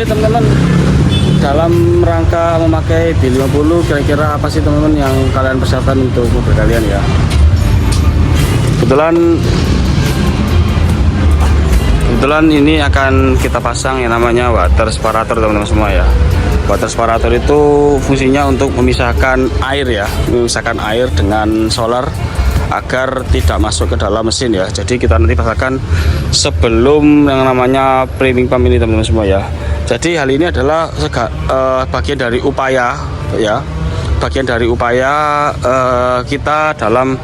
Oke teman-teman, dalam rangka memakai B50 kira-kira apa sih teman-teman yang kalian persiapkan untuk mobil kalian ya? Kebetulan ini akan kita pasang yang namanya water separator teman-teman semua ya. Water separator itu fungsinya untuk memisahkan air ya, memisahkan air dengan solar agar tidak masuk ke dalam mesin ya. Jadi kita nanti pasangkan sebelum yang namanya priming pump ini teman-teman semua ya. Jadi hal ini adalah bagian dari upaya ya, bagian dari upaya kita dalam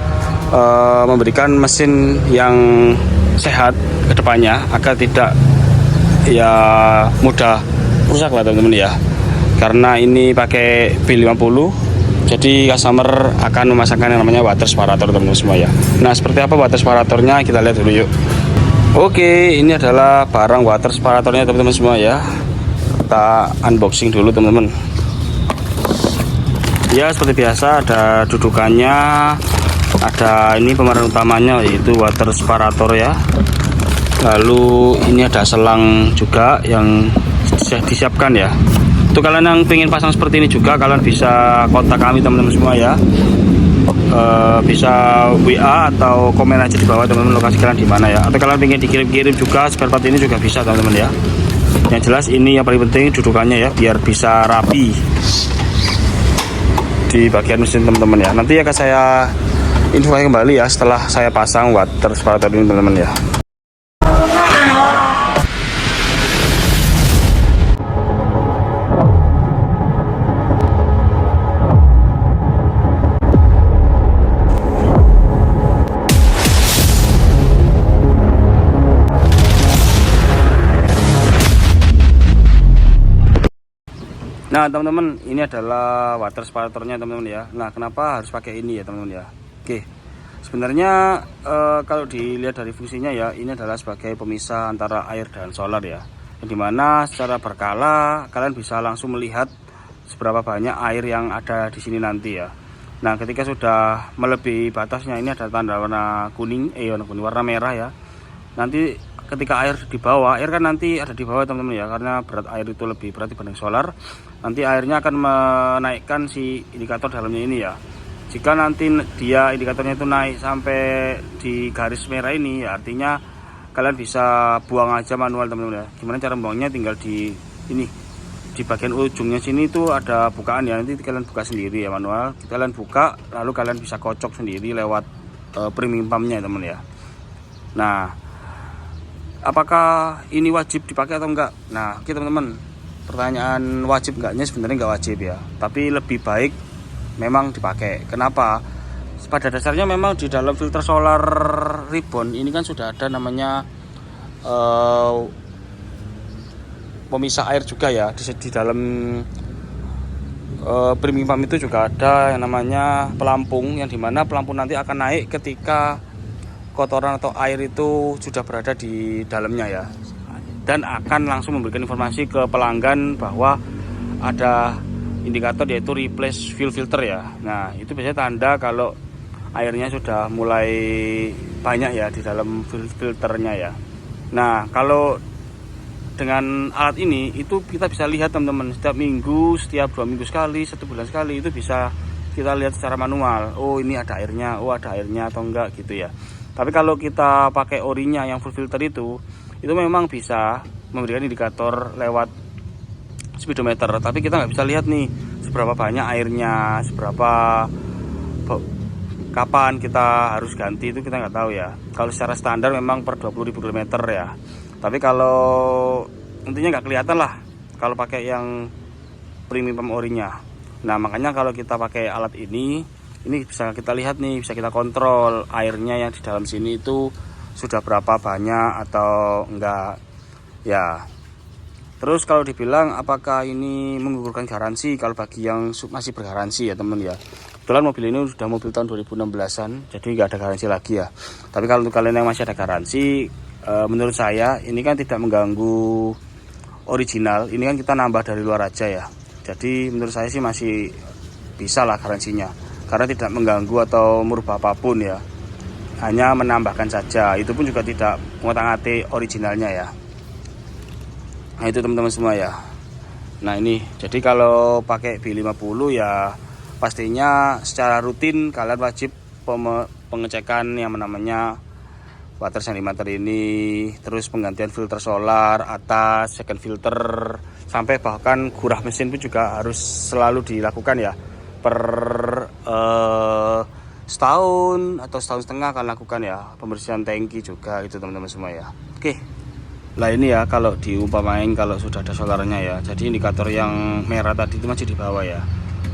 memberikan mesin yang sehat ke depannya agar tidak ya mudah rusak lah teman-teman ya. Karena ini pakai B50, jadi customer akan memasangkan yang namanya water separator teman-teman semua ya. Nah seperti apa water separatornya kita lihat dulu yuk. Oke, ini adalah barang water separatornya teman-teman semua ya. Kita unboxing dulu teman-teman. Ya seperti biasa ada dudukannya, ada ini pemeran utamanya yaitu water separator ya. Lalu ini ada selang juga yang disiapkan ya. Untuk kalian yang pengen pasang seperti ini juga kalian bisa kontak kami teman-teman semua ya. Bisa WA atau komen aja di bawah teman-teman lokasi kalian di mana ya. Atau kalian pengen dikirim-kirim juga spare part ini juga bisa teman-teman ya. Yang jelas ini yang paling penting dudukannya ya, biar bisa rapi di bagian mesin teman-teman ya. Nanti akan saya infokan kembali ya setelah saya pasang water separator ini teman-teman ya. Nah teman-teman, ini adalah water separatornya teman-teman ya. Nah kenapa harus pakai ini ya teman-teman ya. Oke, sebenarnya kalau dilihat dari fungsinya ya, ini adalah sebagai pemisah antara air dan solar ya, yang dimana secara berkala kalian bisa langsung melihat seberapa banyak air yang ada di sini nanti ya. Nah ketika sudah melebihi batasnya, ini ada tanda warna kuning, warna merah ya. Nanti ketika air di bawah, air kan nanti ada di bawah teman-teman ya, karena berat air itu lebih berat dibanding solar. Nanti airnya akan menaikkan si indikator dalamnya ini ya. Jika nanti dia indikatornya itu naik sampai di garis merah ini ya, artinya kalian bisa buang aja manual teman-teman ya. Gimana cara buangnya? Tinggal di ini, di bagian ujungnya sini itu ada bukaan ya, nanti kalian buka sendiri ya manual. Kalian buka lalu kalian bisa kocok sendiri lewat priming pumpnya teman ya. Nah apakah ini wajib dipakai atau enggak? Nah oke teman-teman, pertanyaan wajib enggaknya sebenarnya enggak wajib ya, tapi lebih baik memang dipakai. Kenapa? Pada dasarnya memang di dalam filter solar ribbon ini kan sudah ada namanya pemisah air juga ya. Di dalam priming pump itu juga ada yang namanya pelampung, yang dimana pelampung nanti akan naik ketika kotoran atau air itu sudah berada di dalamnya ya, dan akan langsung memberikan informasi ke pelanggan bahwa ada indikator yaitu replace fuel filter ya. Nah itu biasanya tanda kalau airnya sudah mulai banyak ya di dalam filternya ya. Nah kalau dengan alat ini itu kita bisa lihat teman-teman, setiap minggu, setiap 2 minggu sekali, 1 bulan sekali itu bisa kita lihat secara manual. Oh ini ada airnya, oh ada airnya atau enggak gitu ya. Tapi kalau kita pakai orinya yang full filter itu memang bisa memberikan indikator lewat speedometer. Tapi kita nggak bisa lihat nih seberapa banyak airnya, kapan kita harus ganti, itu kita nggak tahu ya. Kalau secara standar memang per 20.000 km ya. Tapi kalau intinya nggak kelihatan lah kalau pakai yang premium pump orinya. Nah makanya kalau kita pakai alat ini bisa kita lihat nih, bisa kita kontrol airnya yang di dalam sini itu sudah berapa banyak atau enggak ya. Terus kalau dibilang apakah ini menggugurkan garansi, kalau bagi yang masih bergaransi ya teman ya. Kebetulan mobil ini sudah mobil tahun 2016an, jadi nggak ada garansi lagi ya. Tapi kalau untuk kalian yang masih ada garansi, menurut saya ini kan tidak mengganggu original, ini kan kita nambah dari luar aja ya. Jadi menurut saya sih masih bisa lah garansinya, karena tidak mengganggu atau merubah apapun ya, hanya menambahkan saja. Itu pun juga tidak mengotak-atik originalnya ya. Nah itu teman-teman semua ya. Nah ini jadi kalau pakai B50 ya pastinya secara rutin kalian wajib pengecekan yang namanya water sedimeter ini, terus penggantian filter solar atas, second filter, sampai bahkan gurah mesin pun juga harus selalu dilakukan ya. Per setahun atau setahun setengah akan lakukan ya pembersihan tangki juga itu teman-teman semua ya. Oke. Lah ini ya kalau diumpamain kalau sudah ada solarnya ya. Jadi indikator yang merah tadi itu masih di bawah ya.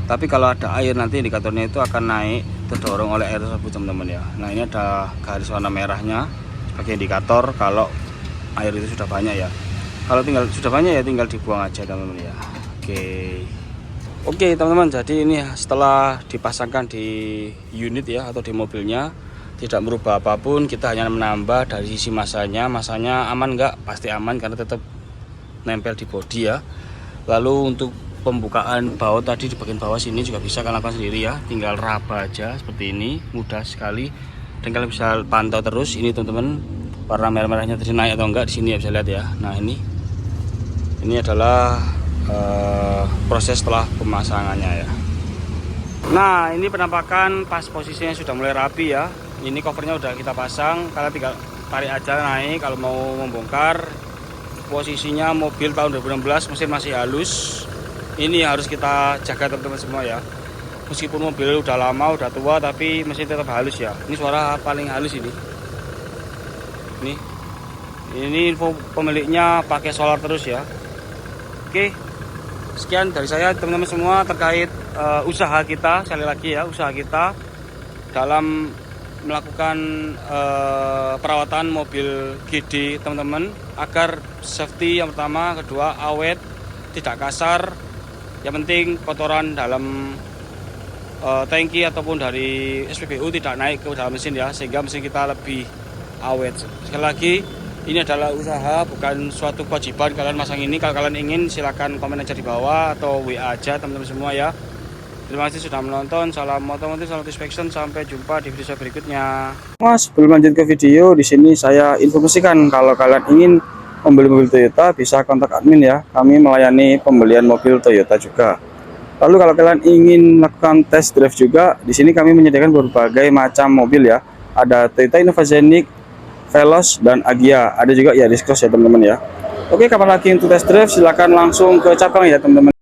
Tapi kalau ada air nanti indikatornya itu akan naik terdorong oleh air tersebut teman-teman ya. Nah ini ada garis warna merahnya sebagai indikator kalau air itu sudah banyak ya. Kalau sudah banyak ya tinggal dibuang aja teman-teman ya. Oke teman-teman, jadi ini ya, setelah dipasangkan di unit ya atau di mobilnya tidak merubah apapun, kita hanya menambah dari sisi masanya aman nggak? Pasti aman karena tetap nempel di bodi ya. Lalu untuk pembukaan baut tadi di bagian bawah sini juga bisa kalian lakukan sendiri ya, tinggal raba aja seperti ini, mudah sekali dan kalian bisa pantau terus ini teman-teman warna merah-merahnya tadi naik atau enggak di sini ya, bisa lihat ya. Nah ini adalah proses setelah pemasangannya ya. Nah ini penampakan pas posisinya sudah mulai rapi ya. Ini covernya udah kita pasang, kalian tinggal tarik aja naik kalau mau membongkar. Posisinya mobil tahun 2016, mesin masih halus. Ini harus kita jaga teman-teman semua ya. Meskipun mobil udah lama, udah tua, tapi mesin tetap halus ya. Ini suara paling halus ini. Ini info pemiliknya pakai solar terus ya. Oke, sekian dari saya teman-teman semua terkait usaha kita. Sekali lagi ya, usaha kita dalam melakukan perawatan mobil GD teman-teman agar safety yang pertama, kedua awet, tidak kasar. Yang penting kotoran dalam tangki ataupun dari SPBU tidak naik ke dalam mesin ya, sehingga mesin kita lebih awet. Sekali lagi, ini adalah usaha, bukan suatu kewajiban kalian masang ini. Kalau kalian ingin silahkan komen aja di bawah atau WA aja teman-teman semua ya. Terima kasih sudah menonton. Salam otomotif, salam inspection. Sampai jumpa di video saya berikutnya. Mas, sebelum lanjut ke video, di sini saya informasikan kalau kalian ingin membeli mobil Toyota bisa kontak admin ya. Kami melayani pembelian mobil Toyota juga. Lalu kalau kalian ingin melakukan test drive juga, di sini kami menyediakan berbagai macam mobil ya. Ada Toyota Innova Zenix, Veloz dan Agya. Ada juga Yaris Cross ya teman-teman ya. Oke, kapan lagi untuk test drive silahkan langsung ke cabang ya teman-teman.